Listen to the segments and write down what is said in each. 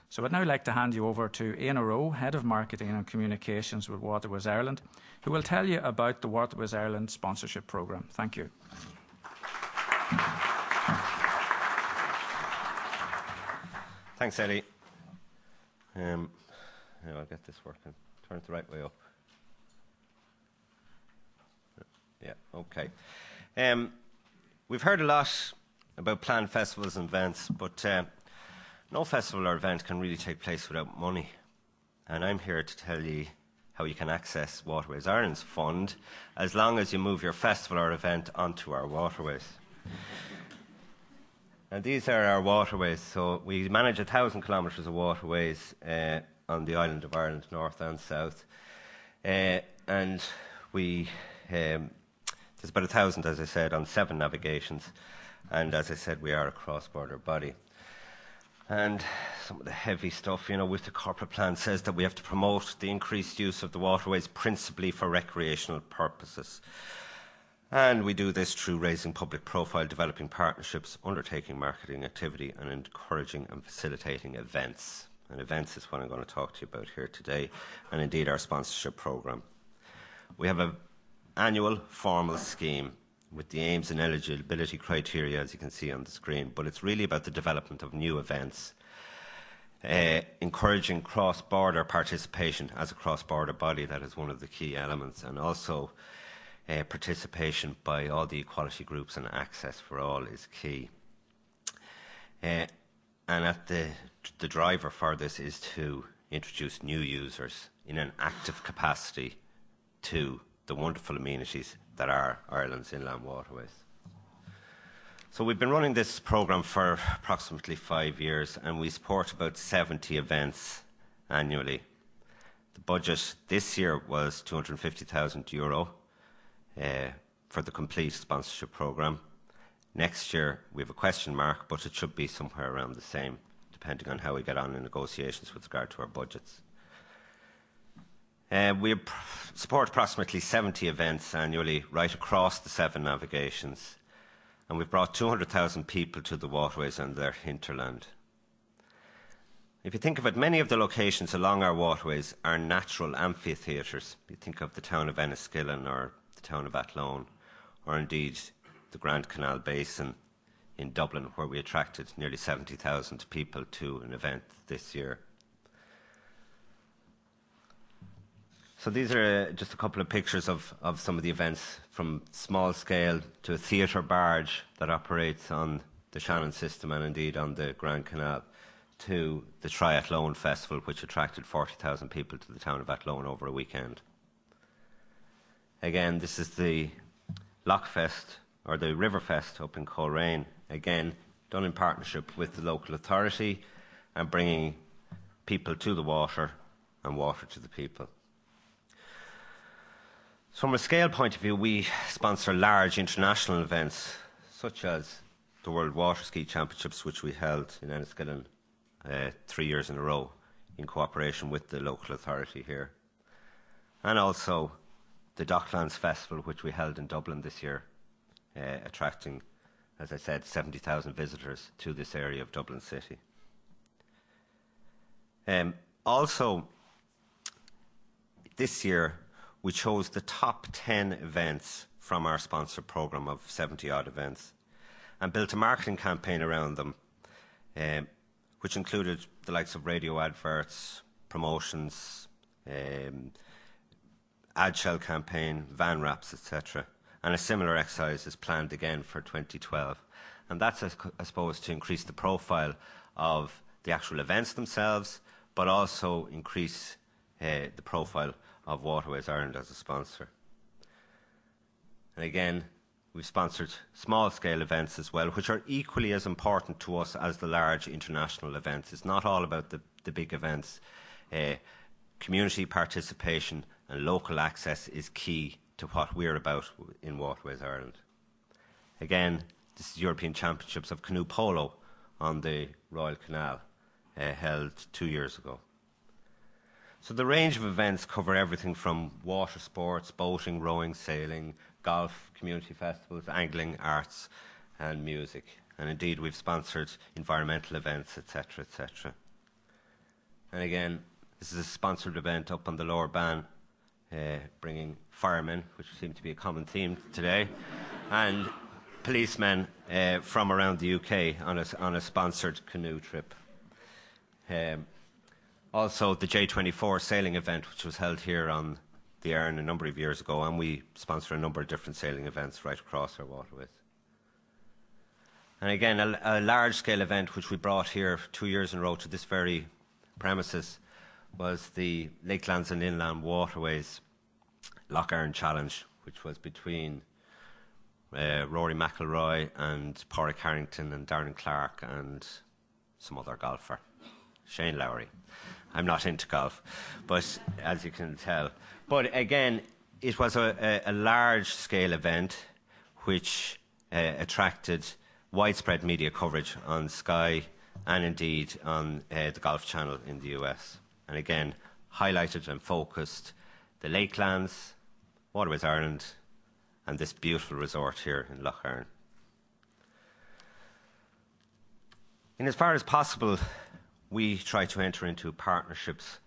So I'd now like to hand you over to Eanna Rowe, Head of Marketing and Communications with Waterways Ireland, who will tell you about the Waterways Ireland sponsorship programme. Thank you. Thanks, Eddie. Now I'll get this working. Turn it the right way up. Yeah, okay. We've heard a lot about planned festivals and events, but no festival or event can really take place without money. And I'm here to tell you how you can access Waterways Ireland's fund as long as you move your festival or event onto our waterways. And these are our waterways. So we manage 1,000 kilometres of waterways on the island of Ireland, north and south. And we there's about 1,000, as I said, on 7 navigations. And as I said, we are a cross-border body. And some of the heavy stuff, with the corporate plan says that we have to promote the increased use of the waterways principally for recreational purposes. And we do this through raising public profile, developing partnerships, undertaking marketing activity, and encouraging and facilitating events. And events is what I'm going to talk to you about here today, and indeed our sponsorship programme. We have an annual formal scheme with the aims and eligibility criteria, as you can see on the screen, but it's really about the development of new events, encouraging cross-border participation as a cross-border body. That is one of the key elements, and also participation by all the equality groups and access for all is key. And at the driver for this is to introduce new users in an active capacity to the wonderful amenities that are Ireland's inland waterways. So we've been running this programme for approximately 5 years, and we support about 70 events annually. The budget this year was €250,000 for the complete sponsorship programme. Next year we have a question mark, but it should be somewhere around the same, depending on how we get on in negotiations with regard to our budgets. We support approximately 70 events annually right across the 7 navigations, and we've brought 200,000 people to the waterways and their hinterland. If you think of it, many of the locations along our waterways are natural amphitheatres. You think of the town of Enniskillen or the town of Athlone, or indeed the Grand Canal Basin in Dublin, where we attracted nearly 70,000 people to an event this year. So these are just a couple of pictures of some of the events, from small scale to a theatre barge that operates on the Shannon system and indeed on the Grand Canal, to the Triathlon Festival, which attracted 40,000 people to the town of Athlone over a weekend. Again, this is the Lough Fest, or the River Fest up in Coleraine, again done in partnership with the local authority and bringing people to the water and water to the people. So from a scale point of view, we sponsor large international events such as the World Water Ski Championships, which we held in Enniskillen 3 years in a row in cooperation with the local authority here, and also the Docklands Festival, which we held in Dublin this year, attracting, as I said, 70,000 visitors to this area of Dublin City. Also, this year, we chose the top 10 events from our sponsor programme of 70-odd events and built a marketing campaign around them, which included the likes of radio adverts, promotions, ad shell campaign, van wraps, etc. And a similar exercise is planned again for 2012. And that's, I suppose, to increase the profile of the actual events themselves, but also increase the profile of Waterways Ireland as a sponsor. And again, we've sponsored small-scale events as well, which are equally as important to us as the large international events. It's not all about the big events. Community participation and local access is key to what we're about in Waterways Ireland. Again, this is European Championships of Canoe Polo on the Royal Canal, held 2 years ago. So the range of events cover everything from water sports, boating, rowing, sailing, golf, community festivals, angling, arts and music. And indeed we've sponsored environmental events, etc., etc. And again, this is a sponsored event up on the lower ban, bringing firemen, which seem to be a common theme today, and policemen from around the UK on a sponsored canoe trip. Also, the J24 sailing event, which was held here on the Erne a number of years ago, and we sponsor a number of different sailing events right across our waterways. And again, a large-scale event which we brought here 2 years in a row to this very premises was the Lakelands and Inland Waterways Lough Challenge, which was between Rory McIlroy and Pádraig Harrington and Darren Clark and some other golfer, Shane Lowry. I'm not into golf, but as you can tell. But again, it was a large-scale event which attracted widespread media coverage on Sky and indeed on the Golf Channel in the US. And again, highlighted and focused the Lakelands, Waterways Ireland, and this beautiful resort here in Lough Erne. In as far as possible, we try to enter into partnerships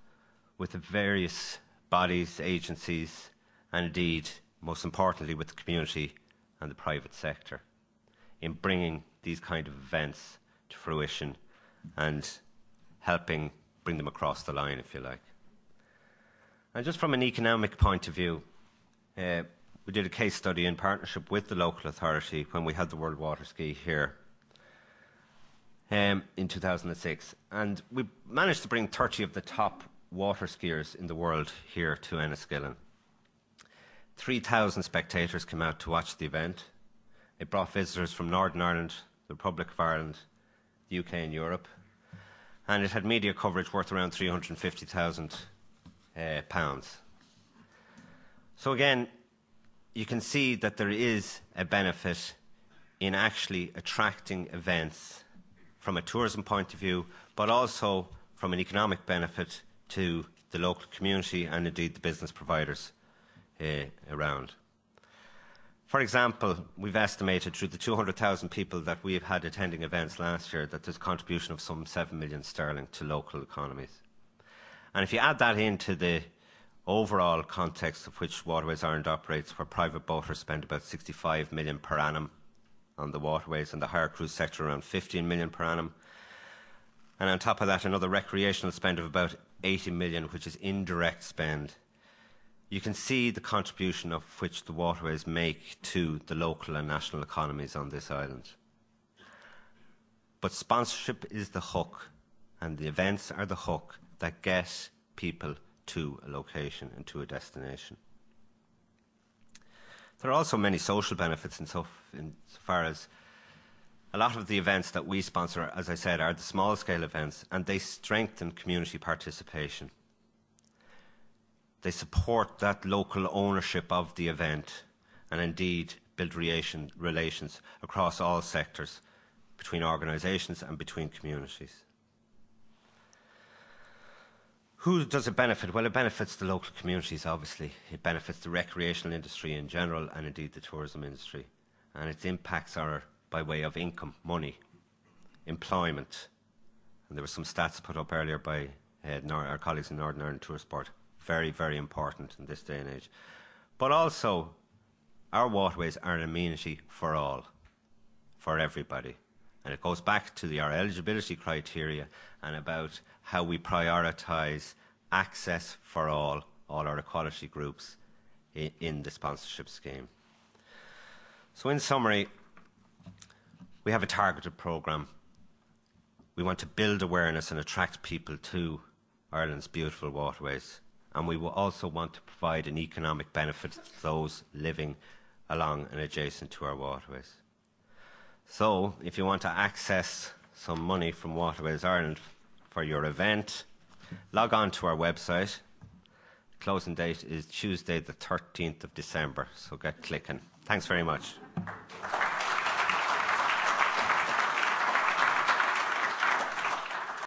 with the various bodies, agencies, and indeed, most importantly, with the community and the private sector in bringing these kind of events to fruition and helping bring them across the line, if you like. And just from an economic point of view, we did a case study in partnership with the local authority when we had the World Water Ski here in 2006. And we managed to bring 30 of the top water skiers in the world here to Enniskillen. 3,000 spectators came out to watch the event. It brought visitors from Northern Ireland, the Republic of Ireland, the UK and Europe. And it had media coverage worth around £350,000. So again, you can see that there is a benefit in actually attracting events from a tourism point of view, but also from an economic benefit to the local community and indeed the business providers around. For example, we've estimated through the 200,000 people that we've had attending events last year that there's a contribution of some 7 million sterling to local economies. And if you add that into the overall context of which Waterways Ireland operates, where private boaters spend about 65 million per annum on the waterways and the hire cruise sector around 15 million per annum, and on top of that another recreational spend of about 80 million, which is indirect spend, you can see the contribution of which the waterways make to the local and national economies on this island. But sponsorship is the hook, and the events are the hook that get people to a location and to a destination. There are also many social benefits insofar as a lot of the events that we sponsor, as I said, are the small-scale events, and they strengthen community participation. They support that local ownership of the event and indeed build relations across all sectors between organisations and between communities. Who does it benefit? Well, it benefits the local communities, obviously. It benefits the recreational industry in general and indeed the tourism industry. And its impacts are by way of income, money, employment. And there were some stats put up earlier by our colleagues in Northern Ireland Tour Sport. Very, very important in this day and age. But also, our waterways are an amenity for all, for everybody. And it goes back to our eligibility criteria and about how we prioritise access for all our equality groups in the sponsorship scheme. So in summary, we have a targeted programme. We want to build awareness and attract people to Ireland's beautiful waterways. And we will also want to provide an economic benefit to those living along and adjacent to our waterways. So, if you want to access some money from Waterways Ireland for your event, log on to our website. Closing date is Tuesday the 13th of December, so get clicking. Thanks very much.